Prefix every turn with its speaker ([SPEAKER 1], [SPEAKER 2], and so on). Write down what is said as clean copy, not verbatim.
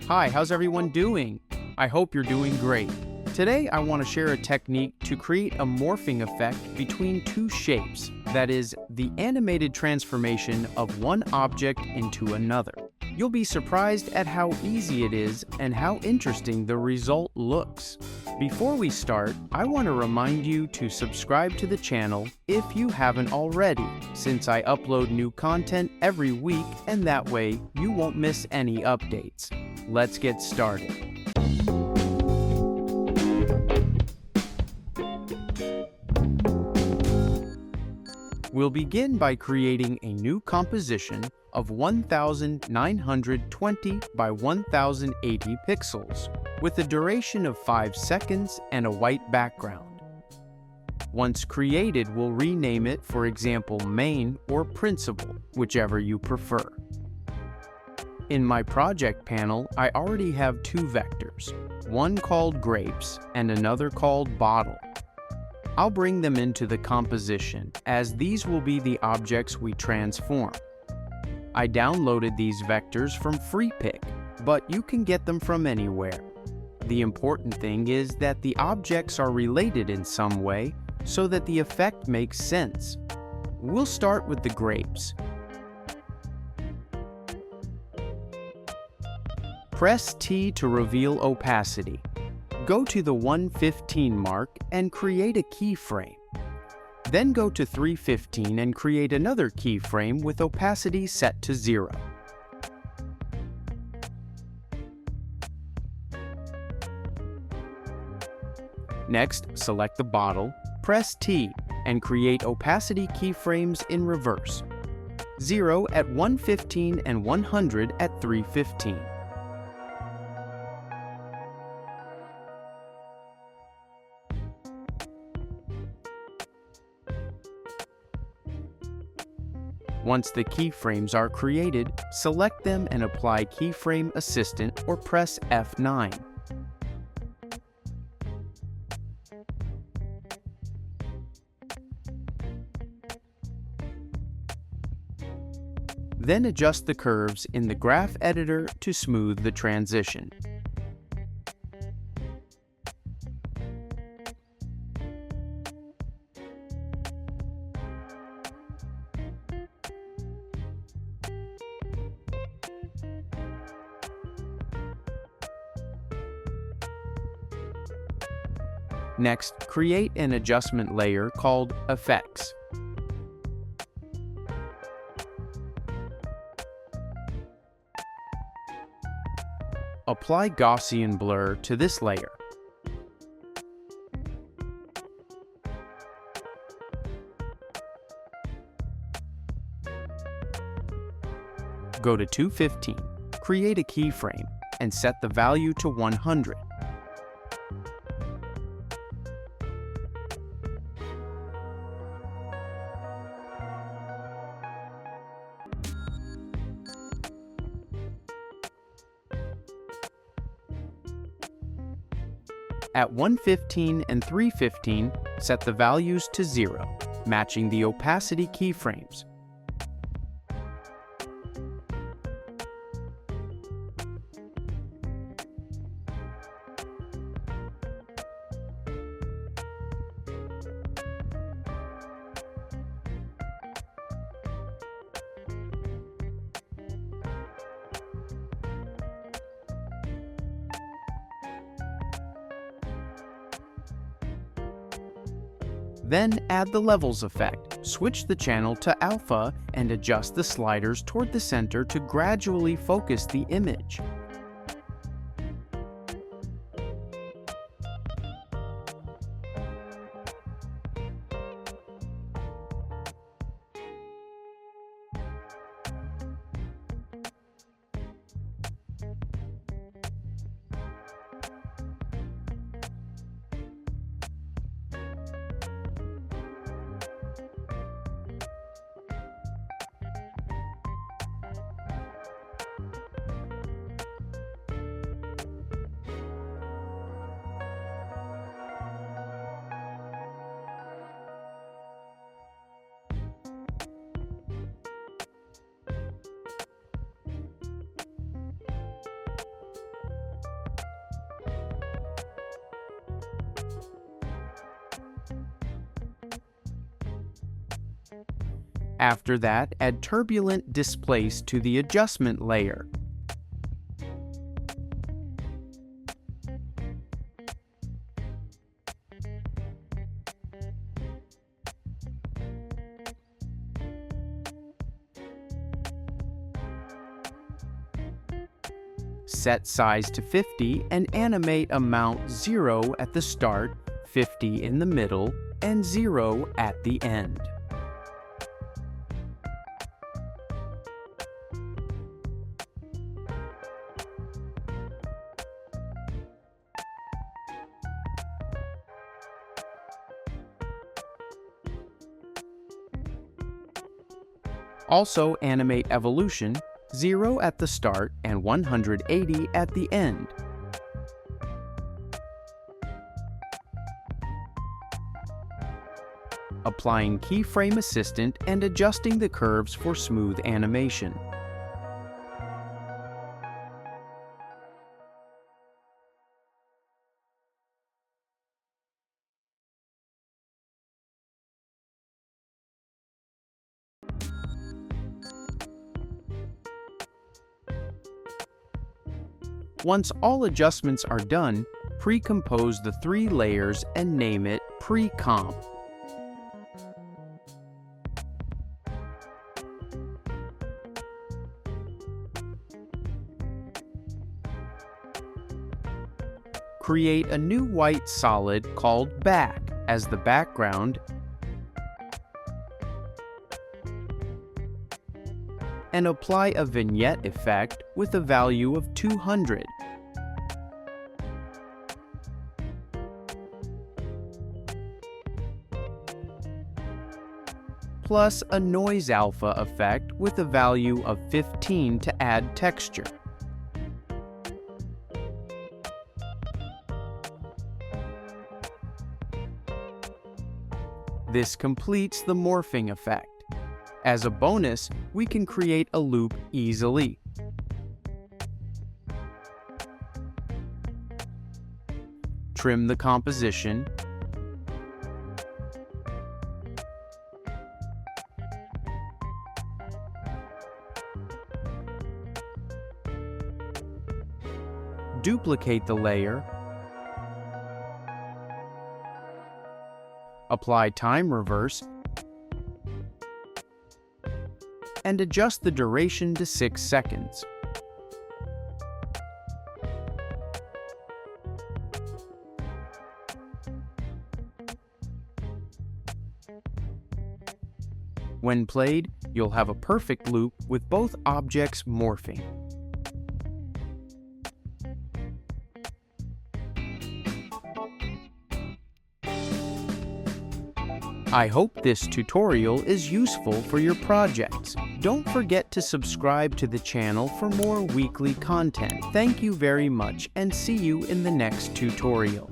[SPEAKER 1] Hi, how's everyone doing? I hope you're doing great. Today I want to share a technique to create a morphing effect between two shapes, that is, the animated transformation of one object into another. You'll be surprised at how easy it is and how interesting the result looks. Before we start, I want to remind you to subscribe to the channel if you haven't already, since I upload new content every week and that way you won't miss any updates. Let's get started. We'll begin by creating a new composition of 1920 by 1080 pixels with a duration of 5 seconds and a white background. Once created, we'll rename it, for example, main or principal, whichever you prefer. In my project panel, I already have two vectors, one called grapes and another called bottle. I'll bring them into the composition, as these will be the objects we transform. I downloaded these vectors from Freepik, but you can get them from anywhere. The important thing is that the objects are related in some way so that the effect makes sense. We'll start with the grapes. Press T to reveal opacity. Go to the 115 mark and create a keyframe. Then go to 315 and create another keyframe with opacity set to 0. Next, select the bottle, press T, and create opacity keyframes in reverse. 0 at 115 and 100 at 315. Once the keyframes are created, select them and apply Keyframe Assistant or press F9. Then adjust the curves in the graph editor to smooth the transition. Next, create an adjustment layer called Effects. Apply Gaussian Blur to this layer. Go to 215, create a keyframe, and set the value to 100. At 115 and 315, set the values to 0, matching the opacity keyframes. Then add the levels effect. Switch the channel to alpha and adjust the sliders toward the center to gradually focus the image. After that, add Turbulent Displace to the adjustment layer. Set size to 50 and animate amount 0 at the start, 50 in the middle, and 0 at the end. Also animate evolution, 0 at the start and 180 at the end. Applying Keyframe Assistant and adjusting the curves for smooth animation. Once all adjustments are done, pre-compose the 3 layers and name it Pre-Comp. Create a new white solid called Back as the background and apply a vignette effect with a value of 200. Plus a noise alpha effect with a value of 15 to add texture. This completes the morphing effect. As a bonus, we can create a loop easily. Trim the composition. Duplicate the layer. Apply time reverse and adjust the duration to 6 seconds. When played, you'll have a perfect loop with both objects morphing. I hope this tutorial is useful for your projects. Don't forget to subscribe to the channel for more weekly content. Thank you very much and see you in the next tutorial.